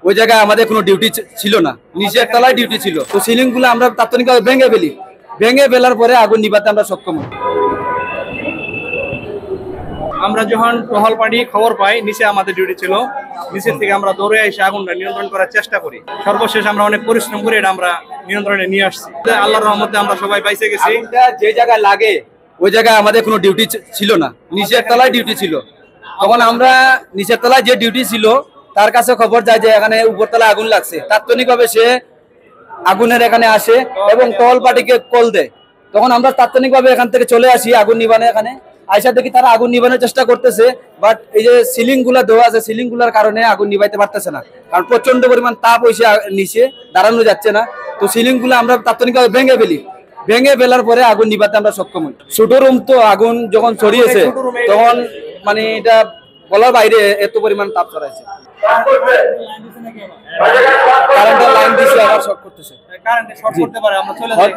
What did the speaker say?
ওই জায়গায় আমাদের কোনো ডিউটি ছিল না, নিচের তলায় ডিউটি ছিল। তো সিলিং গুলো আমরা তাৎক্ষণিকভাবে ভেঙে ফেলার পরে আগুন নিভাতে আমরা সক্ষম হই। আমরা যখন টহল পার্টি খবর পাই নিচে আমাদের ডিউটি ছিল, নিচের থেকে আমরা দৌড়ে এসে আগুনটা নিয়ন্ত্রণ করার চেষ্টা করি। সর্বশেষ আমরা অনেক পরিশ্রম করে এটা আমরা নিয়ন্ত্রণে নিয়ে আসছি। আল্লাহর রহমতে আমরা সবাই বাইসে গেছি। যে জায়গায় লাগে ওই জায়গায় আমাদের কোনো ডিউটি ছিল না, নিচের তলায় ডিউটি ছিল। তখন আমরা নিচের তলায় যে ডিউটি ছিল তার কাছে খবর যায় যে এখানে উপরতলায় আগুন লাগছে। তাৎক্ষণিকভাবে সে আগুনের এখানে আসে এবং টহল পার্টিকে কল দেয়। তখন আমরা তাৎক্ষণিকভাবে এখান থেকে চলে আসি আগুন নিবানে। এখানে আইসা দেখি তারা আগুন নিবানোর চেষ্টা করতেছে, বাট এই যে সিলিং গুলা দেওয়া আছে, সিলিং গুলার কারণে আগুন নিবাইতে পারতেছে না, কারণ প্রচন্ড পরিমাণ তাপ হয়েছে, নিচে দাঁড়ানো যাচ্ছে না। তো সিলিং গুলা আমরা তাৎক্ষণিকভাবে ভেঙে ফেলার পরে আগুন নিবাতে আমরা সক্ষম হই। ছোট রুম তো আগুন যখন ছড়িয়েছে তখন মানে এটা বলার বাইরে, এত পরিমাণ তাপ ছড়াইছে। কারেন্টের লাইন দিছে, আবার শর্ট করতেছে। কারেন্টে শর্ট করতে পারে, আমরা চলে যাই।